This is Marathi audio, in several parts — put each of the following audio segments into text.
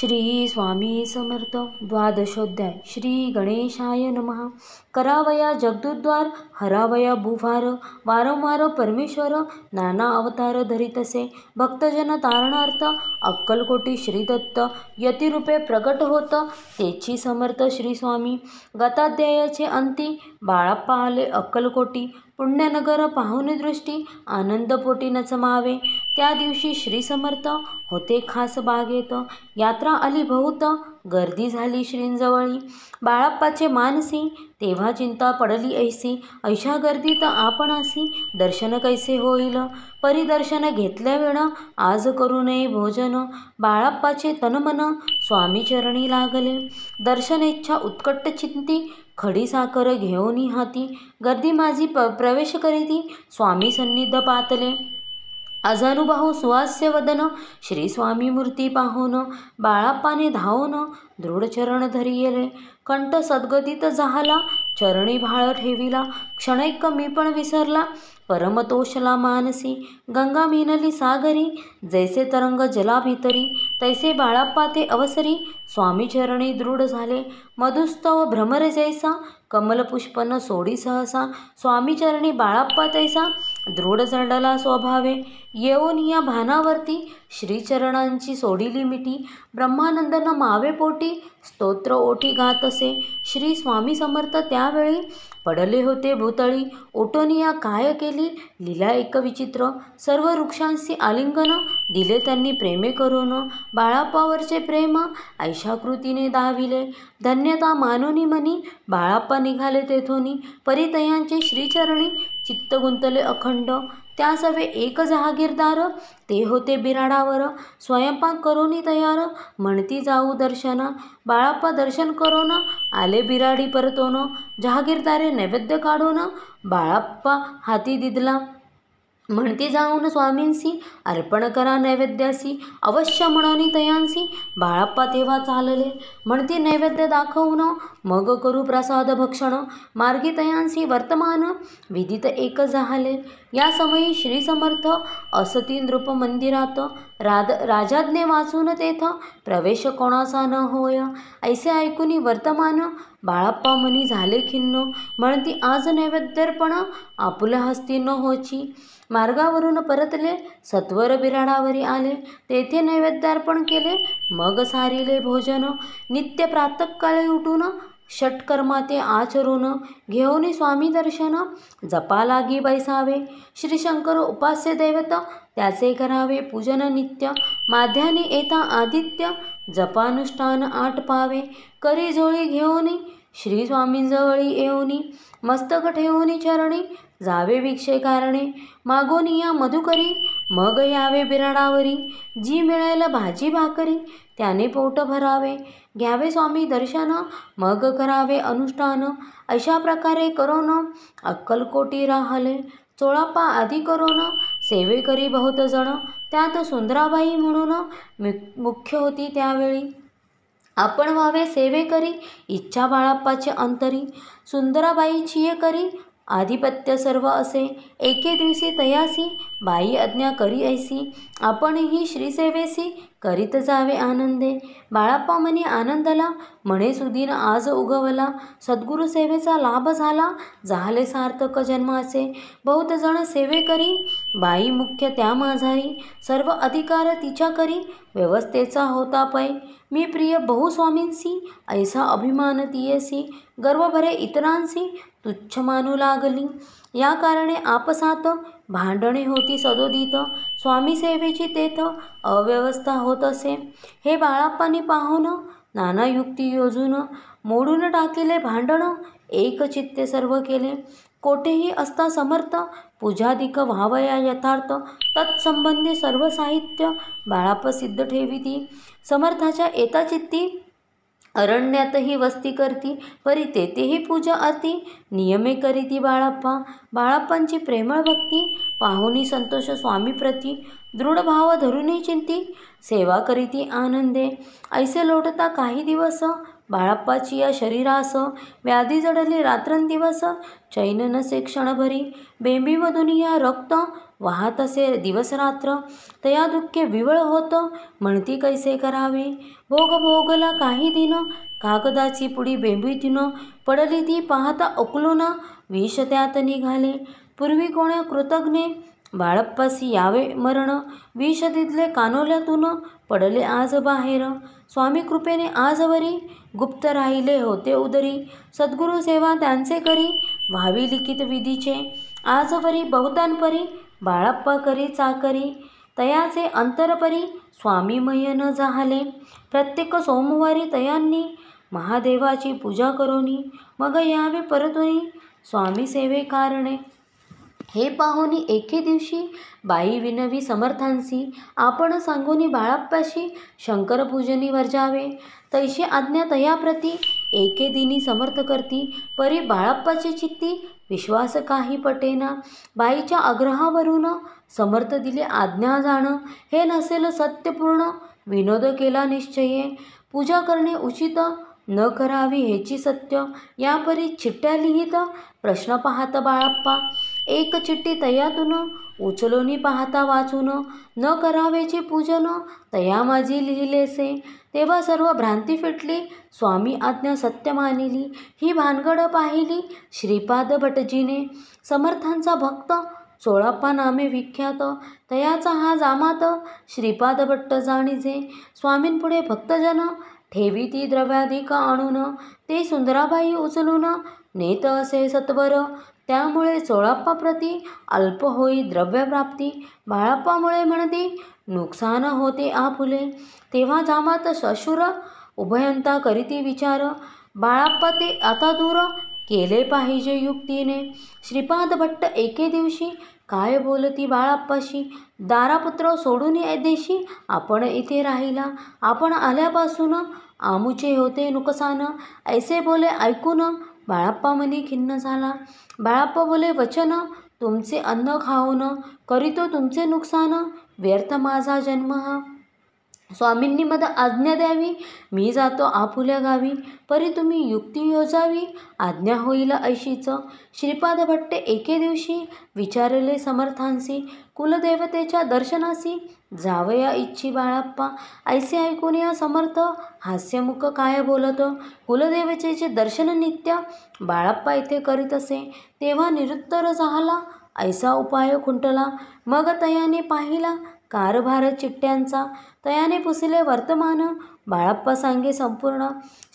श्री स्वामी समर्थ. द्वादशोध्याय. श्री गणेशाय नमः. करावया जगदुद्धार, हरावया भूभार, वारंवार परमेश्वर नाना अवतार धरितसे. भक्तजन तारणार्थ अक्कलकोटी श्रीदत्त यतिरूपे प्रकट होत, तेची समर्थ श्री स्वामी. गताध्यायाचे अंती बाळाप्पा आले अक्कलकोटी. पुण्यनगर पाहुणे दृष्टी आनंदपोटी नचमावे. त्या दिवशी श्री समर्थ होते खास बागेत. यात्रा आली बहुत, गर्दी झाली श्रींजवळी. बाळाप्पाचे मानसी तेव्हा चिंता पडली ऐसी. ऐशा गर्दीत आपणासी दर्शन कैसे होईल. परिदर्शन घेतल्या वेळ आज करू नये भोजन. बाळाप्पाचे तनमन स्वामी चरणी लागले. दर्शनेच्छा उत्कट चिंती, खडी साखर घेऊनी हाती. गर्दी माझी प्रवेश करीती, स्वामी सन्निध पातले. अजानुभाव सुहास्य वदन, श्री स्वामी मूर्ती पाहून. बाळाप्पाने धावून दृढ चरण धरिले. कंठ सद्गदित झाला, चरणी भाळ ठेविला. क्षणैक मी पण विसरला, परमतोषला मानसी. गंगा मिनली सागरी, जैसे तरंग जला भीतरी. तैसे बाळाप्पा ते अवसरी, स्वामी चरणी दृढ झाले. मधुस्तव भ्रमर जैसा, कमलपुष्पन सोडी सहसा. स्वामी चरणी बाळाप्पा तैसा, दृढ जडला स्वभावे. येऊन या भानावरती, श्रीचरणांची सोडिली मिठी. ब्रह्मानंदन मावे पोटी, स्तोत्र ओठी गातसे. श्री स्वामी समर्थ त्यावेळी पडले होते भूतळी. ओटोनिया काय केली लीला एक विचित्र. सर्व वृक्षांशी आलिंगन, दिले त्यांनी प्रेमे करून. बाळाप्पावरचे प्रेम ऐशाकृतीने दाविले. धन्यता मानुनी मनी, बाळाप्पा निघाले तेथोनी. परितयांचे श्रीचरणी चित्त गुंतले अखंड. त्या सवे एक जहागीरदार, ते होते बिराडावर. स्वयंपाक करोनी तयार, म्हणती जाऊ दर्शना. बाळाप्पा दर्शन करून आले बिराडी परतोन. जहागीरदारे नैवेद्य काढून बाळाप्पा हाती दिदला. म्हणती जाऊन स्वामींसी, अर्पण करा नैवेद्यासी. अवश्य म्हणोनी तयांसी, बाळाप्पा तेव्हा चालले. म्हणती नैवेद्य दाखवून, मग करू प्रसाद भक्षण. मार्गी तयांसी वर्तमान, विदित एक झाले. या समयी श्री समर्थ असती नृप मंदिरात. राजाज्ञे वाचून तेथ, प्रवेश कोणाचा न होय. ऐसे ऐकूनी वर्तमान, बाळाप्पा मनी झाले खिन्न. म्हणती आज नैवेद्यार्पण, आपुल्या हस्ती न होची. मार्गावरून परतले, सत्वर बिराडावरी आले. तेथे नैवेद्यार्पण केले, मग सारिले भोजन. नित्य प्रातःकाळी उठून, षटकर्मा ते आचरून. घेऊनी स्वामी दर्शन, जपा लागी बैसावे. श्री शंकर उपास्य दैवत, त्याचे करावे पूजन नित्य. माध्यानी येता आदित्य, जपानुष्ठान आटपावे. करी झोळी घेऊनी, श्री स्वामींजवळी येऊनी. मस्तक ठेवूनी चरणी, जावे भिक्षे कारणे. मागोनी या मधुकरी, मग यावे बिराडावरी. जी मिळेल भाजी भाकरी, त्याने पोट भरावे. घ्यावे स्वामी दर्शन, मग करावे अनुष्ठान. अशा प्रकारे करोन अक्कलकोटी राहले. चोळाप्पा आदी करोन सेवेकरी बहुत जण. त्यात सुंदराबाई म्हणून मुख्य होती त्यावेळी. आपण व्हावे सेवेकरी, इच्छा बाळाप्पाचे अंतरी. सुंदराबाईची ये करी, आधिपत्य सर्व असे. एके दिवशी तयासी, बाई आज्ञा करी ऐसी. आपणही श्रीसेवेसी, करीत जावे आनंदे. बाळाप्पा मनी आनंदला, म्हणे सुदीन आज उगवला. सद्गुरु सेवेचा लाभ झाला, झाले सार्थक जन्माचे. बहुत जण सेवे करी, बाई मुख्य त्या माझारी. सर्व अधिकार तिच्या करी, व्यवस्थेचा होता पै. मी प्रिय बहुस्वामींसी, ऐसा अभिमान तियेसी. गर्व भरे इतरांसी, तुच्छ मानू लागली. या कारणे आपसात भांडणे होती सदोदित. स्वामी सेवेची तेथ अव्यवस्था होत असे. हे बाळाप्पांनी पाहून, नाना युक्ती योजून. मोडून टाकिले भांडण, एक चित्ते सर्व केले. कोठेही असता समर्थ, पूजादिक व्हावया यथार्थ. तत्संबंधी सर्व साहित्य, बाळाप्पा सिद्ध ठेविती. समर्थाच्या येता चित्ती, अरण्यातही वस्ती करती. परी तेथेही पूजा अति, नियमे करीती बाळाप्पा. बाळाप्पांची प्रेमळ भक्ती, पाहुनी संतोष स्वामीप्रती. दृढ भाव धरूनी चिंती, सेवा करीती आनंदे. ऐसे लोटता काही दिवस, बाळप्पाची या शरीरास व्याधी जडली रात्रंदिवस चैन नसे क्षणभरी बेंबीमधून या रक्त वाहत असे दिवस रात्र तया दुःखे विवळ होत म्हणती कैसे करावे भोग भोगला काही दिन कागदाची पुडी बेंबीतून पडली ती पाहता उकलून विष त्यात निघाले पूर्वी कोण्या कृतज्ञे बाळप्पासी यावे मरण विष दिदले कानोल्यातून पडले आज बाहेर स्वामी कृपेने आजवरी गुप्त राहिले होते उदरी सद्गुरु सेवा त्यांचे करी व्हावी लिखित विधीचे आजवरी बहुतांपरी बाळप्पा करी चाकरी तयाचे अंतरपरी स्वामीमय न जाहले प्रत्येक सोमवारी तयांनी महादेवाची पूजा करोनी मग यावे परतुनी स्वामी सेवे कारणे हे पाहुनी एके दिवशी बाई विनवी समर्थांसी आपण सांगोनी बाळप्पाशी शंकरपूजनी वर्जावे तैशी आज्ञा तयाप्रती एके दिनी समर्थ करती परी बाळप्पाची चित्ती विश्वास काही पटेना बाईच्या आग्रहावरून समर्थ दिले आज्ञा जाण हे नसेल सत्यपूर्ण विनोद केला निश्चये पूजा करणे उचित न करावी हेची सत्य यापरी चिठ्ठ्या लिहित प्रश्न पाहत बाळप्पा एक चिठ्ठी तयातून उचलोनी पाहता वाचून न करावेचे पूजन तया माझी लिहिलेसे तेव्हा सर्व भ्रांती फिटली स्वामी आज्ञा सत्य मानिली ही भानगड पाहिली श्रीपाद भटजीने समर्थांचा भक्त चोळाप्पा नामे विख्यात तयाचा हा जामात श्रीपाद भट्ट जाणीजे स्वामींपुढे भक्तजन ठेवी ती द्रव्याधिक आणून ते सुंदराबाई उचलून नेत असे सत्वर त्यामुळे चोळाप्पाप्रती अल्प होई द्रव्यप्राप्ती बाळप्पामुळे म्हणती नुकसान होते आपुले तेव्हा जामात शशुर उभयंता करीती विचार बाळप्पा ते आता दूर केले पाहिजे युक्तीने श्रीपाद भट्ट एके दिवशी काय बोलती बाळप्पाशी दारापुत्र सोडून देशी आपण इथे राहिला आपण आल्यापासून आमुचे होते नुकसान ऐसे बोले ऐकून बाळप्पा मनी खिन्न झाला बाळप्पा बोले वचन तुमचे अन्न खाऊन करीतो तुमचे नुकसान व्यर्थ माझा जन्म हा स्वामींनी मद आज्ञा द्यावी मी जातो आपुल्या गावी परी तुम्ही युक्ती योजावी आज्ञा होईल ऐशीच श्रीपाद भट्टे एके दिवशी विचारले समर्थांसी कुलदेवतेच्या दर्शनासी जावया इच्छी बाळप्पा ऐसे ऐकून या समर्थ हास्यमुख काय बोलत कुलदेवतेचे दर्शन नित्य बाळप्पा इथे करीत असे तेव्हा निरुत्तर झाला ऐसा उपाय खुंटला मग तयाने पाहिला कारभार चिठ्ठ्यांचा तयाने पुसले वर्तमान बाळप्पा सांगे संपूर्ण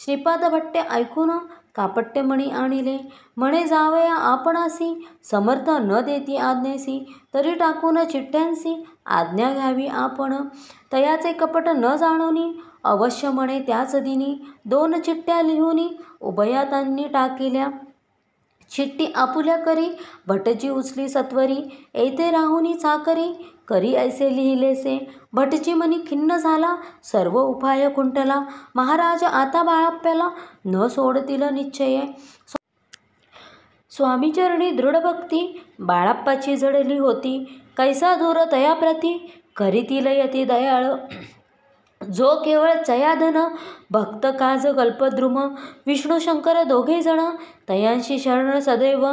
श्रीपाद भट्टे ऐकून कापट्टे मणी आणिले म्हणे जावया आपणासी समर्थ न देती आज्ञेसी तरी टाकून चिठ्ठ्यांसी आज्ञा घ्यावी आपण तयाचे कपट न जाणोनी अवश्य म्हणे त्याच दिनी 2 चिठ्ठ्या लिहूनी उभयातांनी टाकिल्या चिठ्ठी आपुल्या करी भटजी उचली सत्वरी येथे राहुनी चाकरी करी ऐसे लिहिलेसे भटजी मनी खिन्न झाला सर्व उपाय खुंटला महाराज आता बाळप्प्याला न सोडतील निश्चये स्वामीचरणी दृढभक्ती बाळप्पाची जडली होती कैसा दूर तयाप्रती करीतील यती दयाळ जो केवळ चयाधन भक्त काज कल्पद्रुम विष्णू शंकर दोघे जण तयांशी शरण सदैव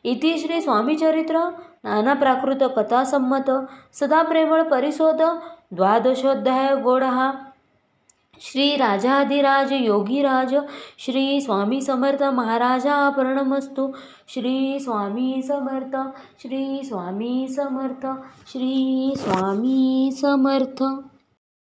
इति श्री स्वामीचरित्र नाना प्राकृत कथा संमत सदा प्रेमळ परिशोध 12 गोडहा श्री राजाधिराज योगीराज श्री स्वामी समर्थ महाराजा प्रणमस्तु श्री स्वामी समर्थ श्री स्वामी समर्थ श्री स्वामी समर्थ।